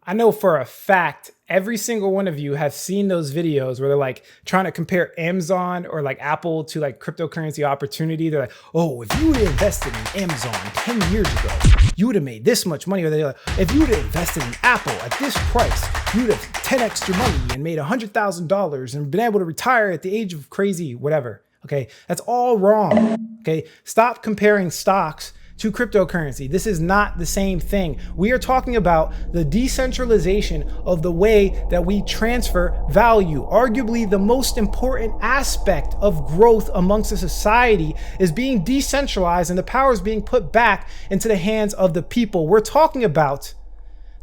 I know for a fact, every single one of you have seen those videos where they're like trying to compare Amazon or like Apple to like cryptocurrency opportunity. They're like, oh, if you would have invested in Amazon 10 years ago, you would have made this much money. Or they're like, if you would have invested in Apple at this price, you would have 10x your money and made $100,000 and been able to retire at the age of crazy, whatever. Okay, that's all wrong. Okay, stop comparing stocks to cryptocurrency. This is not the same thing. We are talking about the decentralization of the way that we transfer value. Arguably, the most important aspect of growth amongst a society is being decentralized and the power is being put back into the hands of the people. We're talking about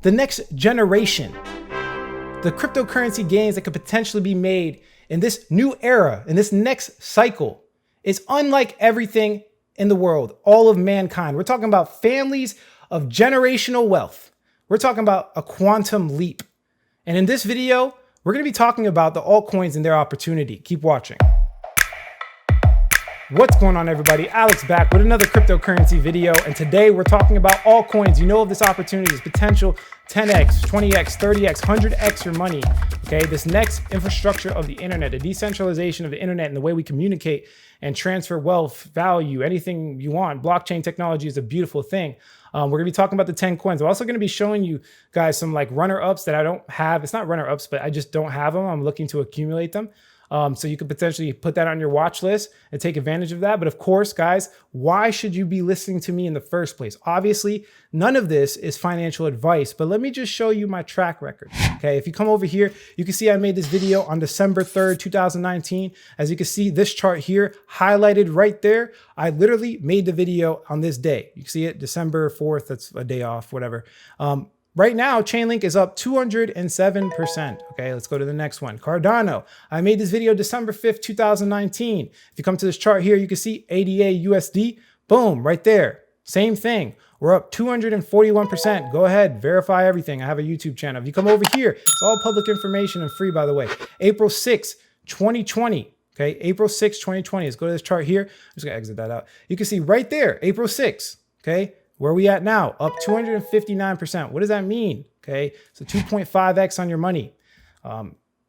the next generation, the cryptocurrency gains that could potentially be made in this new era, in this next cycle. Is unlike everything in the world, all of mankind. We're talking about families of generational wealth. We're talking about a quantum leap. And in this video, we're going to be talking about the altcoins and their opportunity. Keep watching. What's going on, everybody? Alex back with another cryptocurrency video. And today we're talking about altcoins. You know of this opportunity, this potential 10x, 20x, 30x, 100x your money. Okay, this next infrastructure of the internet, the decentralization of the internet and the way we communicate and transfer wealth, value, anything you want. Blockchain technology is a beautiful thing. We're going to be talking about the 10 coins. I'm also going to be showing you guys some like runner-ups that I don't have. It's not runner-ups, but I just don't have them. I'm looking to accumulate them. So you could potentially put that on your watch list and take advantage of that. But of course, guys, why should you be listening to me in the first place? Obviously, none of this is financial advice, but let me just show you my track record. Okay, if you come over here, you can see I made this video on December 3rd, 2019. As you can see, this chart here highlighted right there. I literally made the video on this day. You can see it December 4th. That's a day off, whatever. Right now, Chainlink is up 207%. Okay, let's go to the next one. Cardano. I made this video December 5th, 2019. If you come to this chart here, you can see ADA USD. Boom, right there. Same thing. We're up 241%. Go ahead, verify everything. I have a YouTube channel. If you come over here, it's all public information and free, by the way. April 6th, 2020. Okay, April 6th, 2020. Let's go to this chart here. I'm just gonna exit that out. You can see right there, April 6th. Okay. Where are we at now? Up 259%. What does that mean? Okay, so 2.5x on your money.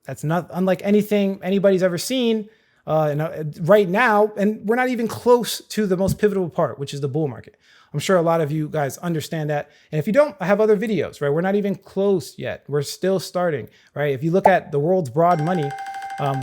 That's not unlike anything anybody's ever seen right now. And we're not even close to the most pivotal part, which is the bull market. I'm sure a lot of you guys understand that. And if you don't, I have other videos, right? We're not even close yet. We're still starting, right? If you look at the world's broad money,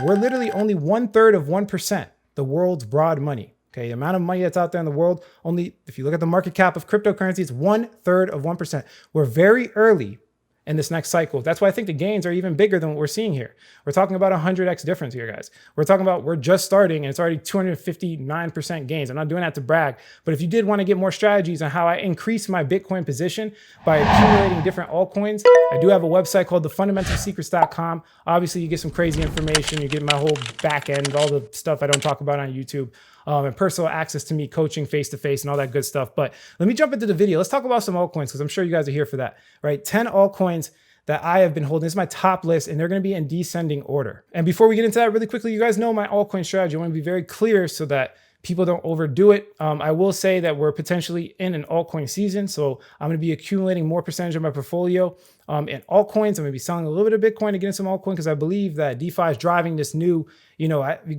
we're literally only 1/3 of 1%, the world's broad money. Okay, the amount of money that's out there in the world, only if you look at the market cap of cryptocurrency, it's 1/3 of 1%. We're very early in this next cycle. That's why I think the gains are even bigger than what we're seeing here. We're talking about 100x difference here, guys. We're talking about we're just starting and it's already 259% gains. I'm not doing that to brag, but if you did want to get more strategies on how I increase my Bitcoin position by accumulating different altcoins, I do have a website called thefundamentalsecrets.com. Obviously, you get some crazy information. You get my whole back end, all the stuff I don't talk about on YouTube. And personal access to me, coaching face-to-face and all that good stuff. But let me jump into the video. Let's talk about some altcoins because I'm sure you guys are here for that, right? 10 altcoins that I have been holding. This is my top list and they're going to be in descending order. And before we get into that really quickly, you guys know my altcoin strategy. I want to be very clear so that people don't overdo it. I will say that we're potentially in an altcoin season. So I'm going to be accumulating more percentage of my portfolio in altcoins. I'm going to be selling a little bit of Bitcoin to get in some altcoin because I believe that DeFi is driving this new, you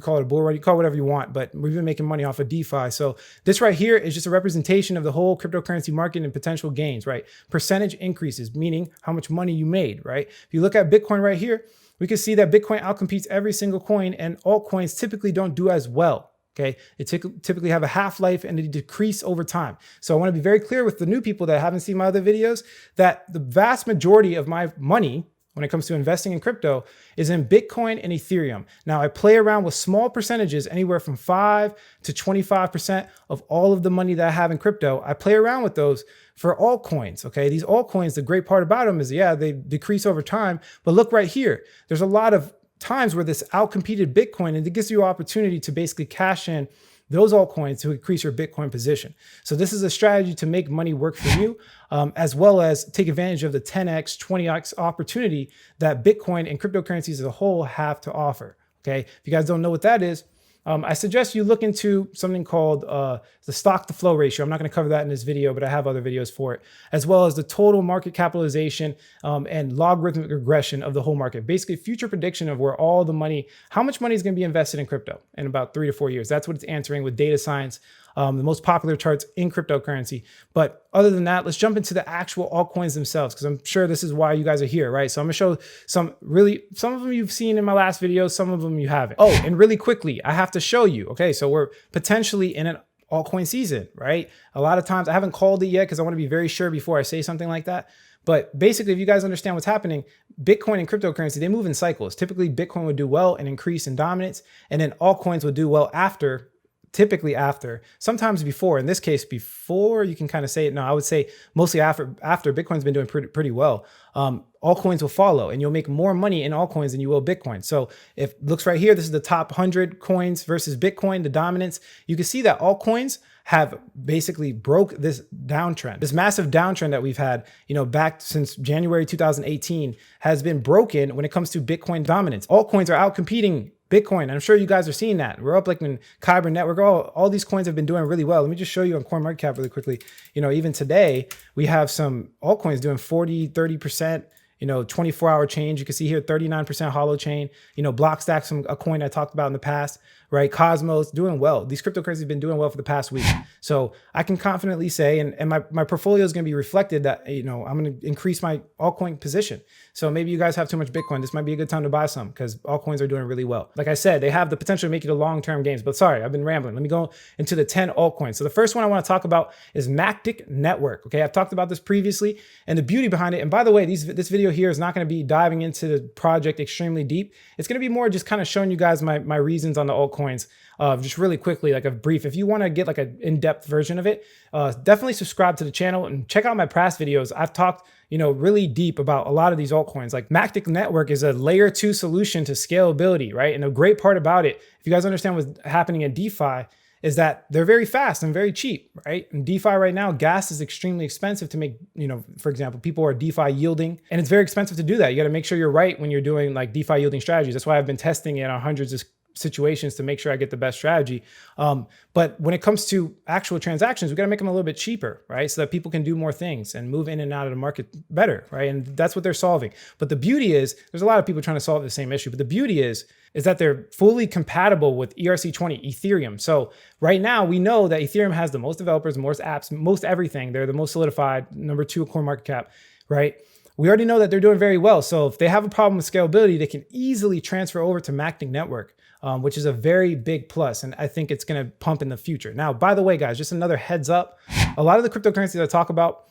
call it a bull run, you call it whatever you want, but we've been making money off of DeFi. So this right here is just a representation of the whole cryptocurrency market and potential gains, right? Percentage increases, meaning how much money you made, right? If you look at Bitcoin right here, we can see that Bitcoin outcompetes every single coin and altcoins typically don't do as well. Okay, it typically have a half-life and they decrease over time. So I want to be very clear with the new people that haven't seen my other videos that the vast majority of my money when it comes to investing in crypto is in Bitcoin and Ethereum. Now I play around with small percentages, anywhere from 5 to 25% of all of the money that I have in crypto. I play around with those for altcoins. Okay, these altcoins, the great part about them is, yeah, they decrease over time. But look right here, there's a lot of times where this outcompeted Bitcoin and it gives you an opportunity to basically cash in those altcoins to increase your Bitcoin position. So this is a strategy to make money work for you, as well as take advantage of the 10x, 20x opportunity that Bitcoin and cryptocurrencies as a whole have to offer. Okay, if you guys don't know what that is, I suggest you look into something called the stock to flow ratio. I'm not going to cover that in this video, but I have other videos for it, as well as the total market capitalization and logarithmic regression of the whole market. Basically, future prediction of where all the money, how much money is going to be invested in crypto in about 3 to 4 years. That's what it's answering with data science. The most popular charts in cryptocurrency. But other than that, let's jump into the actual altcoins themselves, because I'm sure this is why you guys are here, right? So I'm gonna show some of them you've seen in my last video, some of them you haven't. Oh, and really quickly, I have to show you, okay, so we're potentially in an altcoin season, right? A lot of times, I haven't called it yet because I wanna be very sure before I say something like that. But basically, if you guys understand what's happening, Bitcoin and cryptocurrency, they move in cycles. Typically, Bitcoin would do well and increase in dominance, and then altcoins would do well after, typically after, sometimes before. In this case, before, you can kind of say it. No, I would say mostly after Bitcoin's been doing pretty well. Altcoins will follow, and you'll make more money in altcoins than you will Bitcoin. So if looks right here, this is the top 100 coins versus Bitcoin, the dominance. You can see that altcoins have basically broke this downtrend. This massive downtrend that we've had, back since January 2018 has been broken when it comes to Bitcoin dominance. Altcoins are out competing Bitcoin. I'm sure you guys are seeing that. We're up like in Mackey Network. All these coins have been doing really well. Let me just show you on CoinMarketCap really quickly. Even today, we have some altcoins doing 40, 30%. 24-hour change. You can see here 39% hollow chain. Blockstack's a coin I talked about in the past, right? Cosmos doing well. These cryptocurrencies have been doing well for the past week. So I can confidently say, and my portfolio is going to be reflected that, I'm going to increase my altcoin position. So maybe you guys have too much Bitcoin. This might be a good time to buy some because altcoins are doing really well. Like I said, they have the potential to make it a long-term games, but sorry, I've been rambling. Let me go into the 10 altcoins. So the first one I want to talk about is Mackey Network. Okay. I've talked about this previously and the beauty behind it. And by the way, this video here is not going to be diving into the project extremely deep. It's going to be more just kind of showing you guys my reasons on the altcoins. Just really quickly, like a brief. If you want to get like an in-depth version of it, definitely subscribe to the channel and check out my past videos. I've talked, really deep about a lot of these altcoins. Like Mackey Network is a layer 2 solution to scalability, right? And the great part about it, if you guys understand what's happening in DeFi, is that they're very fast and very cheap, right? In DeFi right now, gas is extremely expensive to make, for example, people are DeFi yielding, and it's very expensive to do that. You got to make sure you're right when you're doing like DeFi yielding strategies. That's why I've been testing it on hundreds of situations to make sure I get the best strategy. But when it comes to actual transactions, we got to make them a little bit cheaper, right? So that people can do more things and move in and out of the market better, right? And that's what they're solving. But the beauty is, there's a lot of people trying to solve the same issue, but the beauty is that they're fully compatible with ERC20, Ethereum. So right now we know that Ethereum has the most developers, most apps, most everything. They're the most solidified, number 2 CoinMarketCap, right? We already know that they're doing very well. So if they have a problem with scalability, they can easily transfer over to Mackey Network, which is a very big plus. And I think it's going to pump in the future. Now, by the way, guys, just another heads up. A lot of the cryptocurrencies I talk about,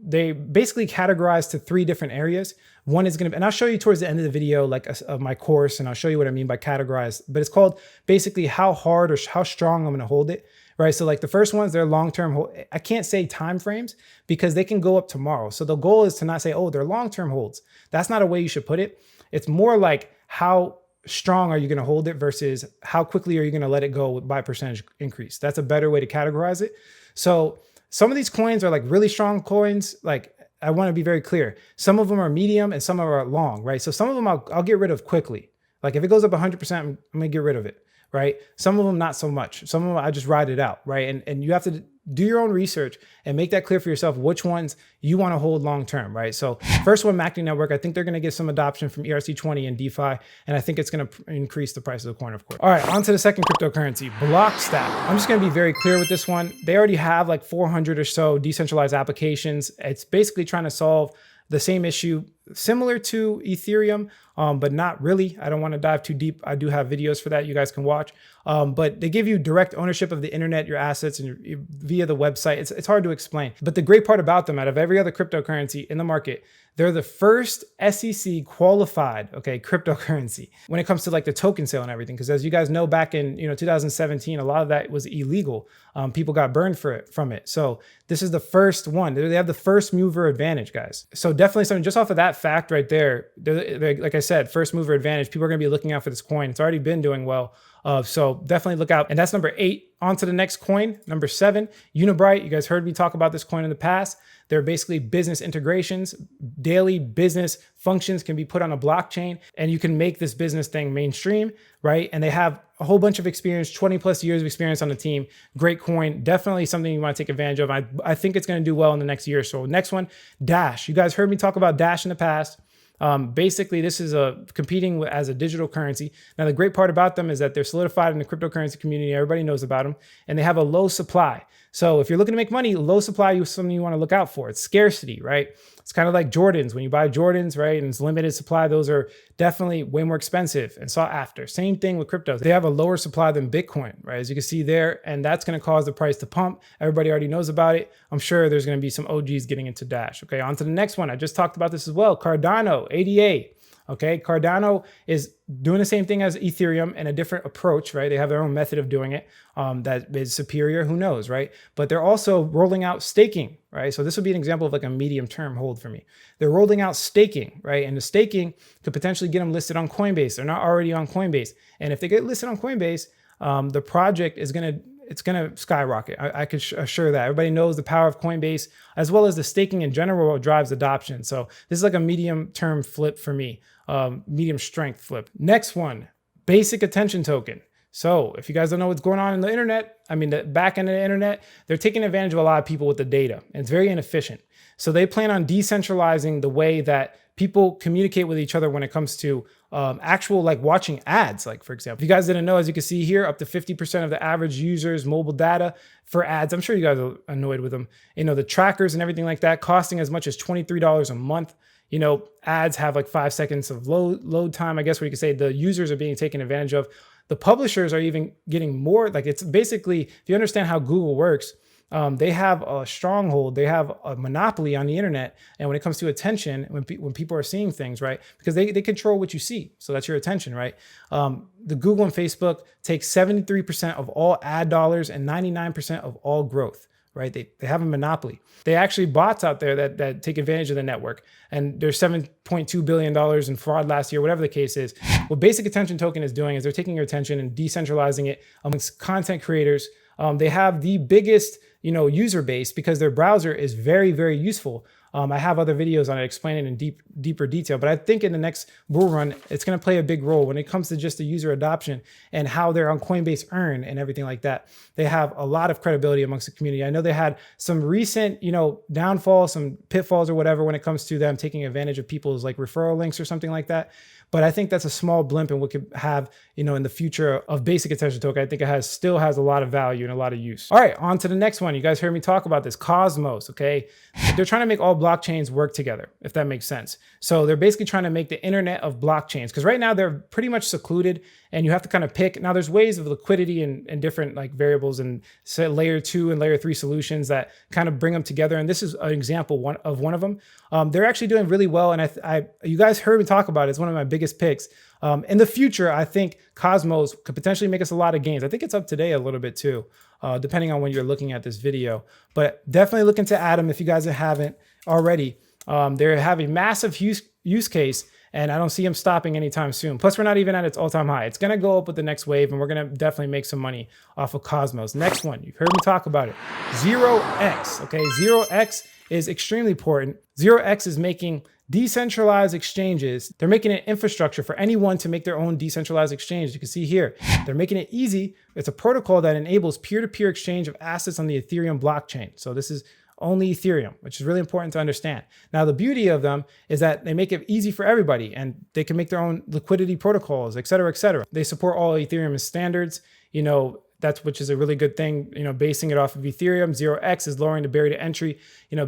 they basically categorize to 3 different areas. One is going to, and I'll show you towards the end of the video, like of my course, and I'll show you what I mean by categorize, but it's called basically how hard or how strong I'm going to hold it. Right. So like the first ones, they're long-term. I can't say time frames because they can go up tomorrow. So the goal is to not say, oh, they're long-term holds. That's not a way you should put it. It's more like how strong are you going to hold it versus how quickly are you going to let it go by percentage increase. That's a better way to categorize it. So some of these coins are like really strong coins. Like I want to be very clear. Some of them are medium and some of them are long, right? So some of them I'll get rid of quickly. Like if it goes up 100%, I'm going to get rid of it. Right? Some of them, not so much. Some of them, I just ride it out, right? And you have to do your own research and make that clear for yourself, which ones you want to hold long-term, right? So first one, Mackey Network, I think they're going to get some adoption from ERC20 and DeFi, and I think it's going to increase the price of the coin, of course. All right, on to the second cryptocurrency, Blockstack. I'm just going to be very clear with this one. They already have like 400 or so decentralized applications. It's basically trying to solve the same issue, similar to Ethereum, but not really. I don't want to dive too deep. I do have videos for that you guys can watch. But they give you direct ownership of the internet, your assets, and via the website. It's hard to explain. But the great part about them, out of every other cryptocurrency in the market, they're the first SEC qualified, cryptocurrency when it comes to like the token sale and everything. Because as you guys know, back in 2017, a lot of that was illegal. People got burned from it. So this is the first one. They have the first mover advantage, guys. So definitely something just off of that fact right there. They're, like I said, first mover advantage. People are going to be looking out for this coin. It's already been doing well. So definitely look out. And that's number 8. On to the next coin, number 7, Unibright. You guys heard me talk about this coin in the past. They're basically business integrations. Daily business functions can be put on a blockchain and you can make this business thing mainstream, right? And they have a whole bunch of experience, 20 plus years of experience on the team. Great coin, definitely something you want to take advantage of. I think it's going to do well in the next year or so. Next one, Dash. You guys heard me talk about Dash in the past. Basically, this is competing as a digital currency. Now, the great part about them is that they're solidified in the cryptocurrency community. Everybody knows about them, and they have a low supply. So if you're looking to make money, low supply is something you want to look out for. It's scarcity, right? It's kind of like Jordans. When you buy Jordans, right, and it's limited supply, those are definitely way more expensive and sought after. Same thing with cryptos. They have a lower supply than Bitcoin, right? As you can see there, and that's going to cause the price to pump. Everybody already knows about it. I'm sure there's going to be some OGs getting into Dash. Okay, on to the next one. I just talked about this as well. Cardano, ADA. Okay, Cardano is doing the same thing as Ethereum and a different approach, right? They have their own method of doing it that is superior, who knows, right? But they're also rolling out staking, right? So this would be an example of like a medium term hold for me. They're rolling out staking, right? And the staking could potentially get them listed on Coinbase. They're not already on Coinbase. And if they get listed on Coinbase, the project is it's going to skyrocket. I could assure that. Everybody knows the power of Coinbase, as well as the staking in general drives adoption. So this is like a medium term flip for me, medium strength flip. Next one, basic attention token. So if you guys don't know what's going on in the internet, I mean, the back end of the internet, they're taking advantage of a lot of people with the data, and it's very inefficient. So they plan on decentralizing the way that people communicate with each other when it comes to actual like watching ads. Like for example, if you guys didn't know, as you can see here, up to 50% of the average users mobile data for ads. I'm sure you guys are annoyed with them. You know, the trackers and everything like that costing as much as $23 a month. You know, ads have like 5 seconds of load time, I guess, where you could say the users are being taken advantage of. The publishers are even getting more. Like it's basically, if you understand how Google works, they have a stronghold, they have a monopoly on the internet. And when it comes to attention, when people are seeing things, right? Because they control what you see. So that's your attention, right? The Google and Facebook take 73% of all ad dollars and 99% of all growth, right? They have a monopoly. They actually bots out there that take advantage of the network. And there's $7.2 billion in fraud last year, whatever the case is. What Basic Attention Token is doing is they're taking your attention and decentralizing it amongst content creators. They have the biggest user base because their browser is very, very useful. I have other videos on it explaining in deeper detail, but I think in the next bull run, it's going to play a big role when it comes to just the user adoption and how they're on Coinbase Earn and everything like that. They have a lot of credibility amongst the community. I know they had some recent, downfalls, some pitfalls or whatever when it comes to them taking advantage of people's like referral links or something like that. But I think that's a small blimp in what could have, in the future of Basic Attention Token. I think it still has a lot of value and a lot of use. All right, on to the next one. You guys heard me talk about this, Cosmos, okay? They're trying to make all blockchains work together, if that makes sense. So they're basically trying to make the internet of blockchains, because right now they're pretty much secluded and you have to kind of pick. Now there's ways of liquidity and different like variables and layer 2 and layer 3 solutions that kind of bring them together. And this is an example of one of them. They're actually doing really well. And you guys heard me talk about it. It's one of my biggest picks. In the future, I think Cosmos could potentially make us a lot of gains. I think it's up today a little bit too, depending on when you're looking at this video. But definitely look into Atom if you guys haven't already. They have a massive use case, and I don't see them stopping anytime soon. Plus, we're not even at its all-time high. It's going to go up with the next wave, and we're going to definitely make some money off of Cosmos. Next one, you've heard me talk about it. 0x, okay? 0x is extremely important. 0x is making decentralized exchanges. They're making an infrastructure for anyone to make their own decentralized exchange. You can see here, they're making it easy. It's a protocol that enables peer-to-peer exchange of assets on the Ethereum blockchain. So this is only Ethereum, which is really important to understand. Now, the beauty of them is that they make it easy for everybody and they can make their own liquidity protocols, et cetera, et cetera. They support all Ethereum standards, which is a really good thing, basing it off of Ethereum. 0x is lowering the barrier to entry,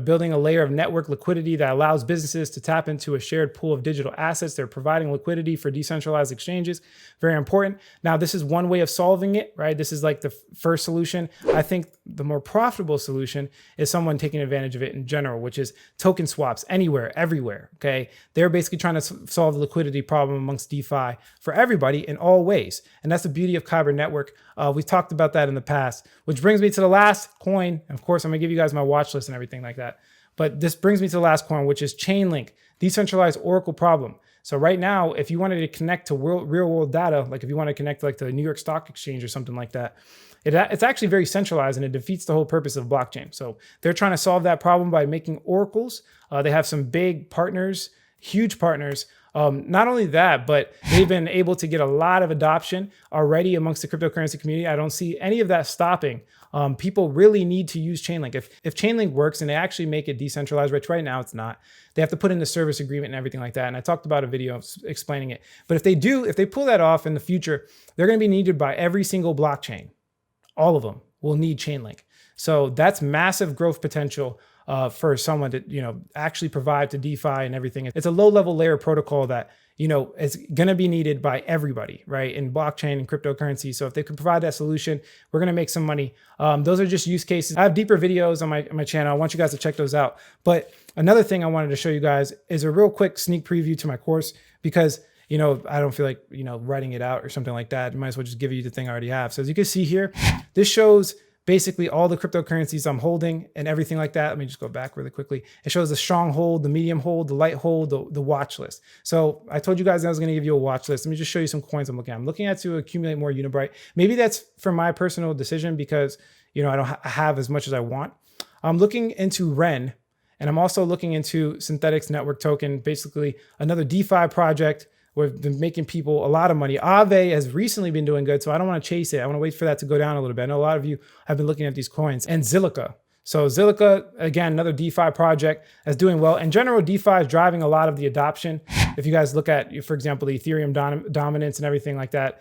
building a layer of network liquidity that allows businesses to tap into a shared pool of digital assets. They're providing liquidity for decentralized exchanges. Very important. Now, this is one way of solving it, right? This is like the first solution. I think the more profitable solution is someone taking advantage of it in general, which is token swaps anywhere, everywhere, okay? They're basically trying to solve the liquidity problem amongst DeFi for everybody in all ways. And that's the beauty of Kyber Network. We've talked about that in the past, which brings me to the last coin. Of course, I'm gonna give you guys my watch list and everything like that. But this brings me to the last coin, which is Chainlink, decentralized Oracle problem. So right now, if you wanted to connect to real world data, like if you want to connect like to the New York Stock Exchange or something like that, it's actually very centralized and it defeats the whole purpose of blockchain. So they're trying to solve that problem by making oracles. They have some big partners, huge partners. Not only that, but they've been able to get a lot of adoption already amongst the cryptocurrency community. I don't see any of that stopping. People really need to use Chainlink. If Chainlink works and they actually make it decentralized, which right now it's not, they have to put in the service agreement and everything like that. And I talked about a video explaining it. But if they pull that off in the future, they're going to be needed by every single blockchain. All of them will need Chainlink. So that's massive growth potential for someone to, actually provide to DeFi and everything. It's a low-level layer protocol that, is going to be needed by everybody, right? In blockchain and cryptocurrency. So if they can provide that solution, we're going to make some money. Those are just use cases. I have deeper videos on my channel. I want you guys to check those out. But another thing I wanted to show you guys is a real quick sneak preview to my course, because I don't feel like, writing it out or something like that. I might as well just give you the thing I already have. So as you can see here, this shows basically all the cryptocurrencies I'm holding and everything like that. Let me just go back really quickly. It shows the strong hold, the medium hold, the light hold, the watch list. So I told you guys I was going to give you a watch list. Let me just show you some coins I'm looking at. I'm looking at to accumulate more Unibright. Maybe that's for my personal decision because, I don't have as much as I want. I'm looking into Ren, and I'm also looking into Synthetics Network Token, basically another DeFi project. We've been making people a lot of money. Aave has recently been doing good, so I don't want to chase it. I want to wait for that to go down a little bit. I know a lot of you have been looking at these coins. And Silica. So Silica, again, another DeFi project that's doing well. In general, DeFi is driving a lot of the adoption. If you guys look at, for example, the Ethereum dominance and everything like that,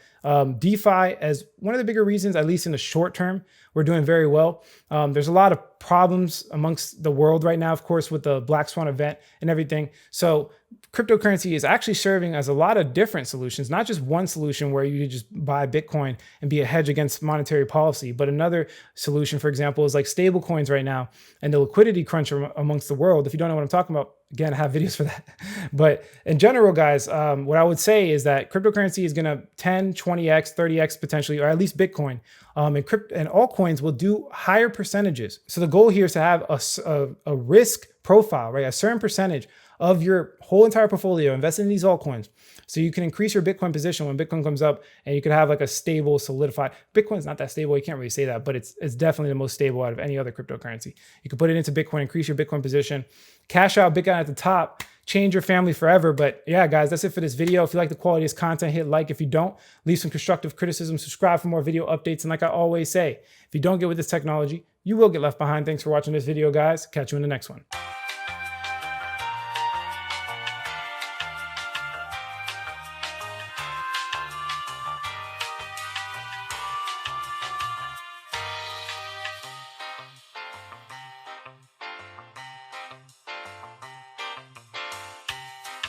DeFi as one of the bigger reasons, at least in the short term, we're doing very well. There's a lot of problems amongst the world right now, of course, with the Black Swan event and everything. So cryptocurrency is actually serving as a lot of different solutions, not just one solution where you just buy Bitcoin and be a hedge against monetary policy, but another solution, for example, is like stable coins right now and the liquidity crunch amongst the world. If you don't know what I'm talking about, again, I have videos for that. But in general, guys, what I would say is that cryptocurrency is going to 10, 20x, 30x potentially, or at least Bitcoin. And altcoins will do higher percentages. So the goal here is to have a risk profile, right? A certain percentage of your whole entire portfolio invested in these altcoins. So you can increase your Bitcoin position when Bitcoin comes up, and you could have like a stable, solidified. Bitcoin's not that stable. You can't really say that, but it's definitely the most stable out of any other cryptocurrency. You can put it into Bitcoin, increase your Bitcoin position, cash out Bitcoin at the top, change your family forever. But yeah, guys, that's it for this video. If you like the quality of this content, hit like. If you don't, leave some constructive criticism, subscribe for more video updates. And like I always say, if you don't get with this technology, you will get left behind. Thanks for watching this video, guys. Catch you in the next one.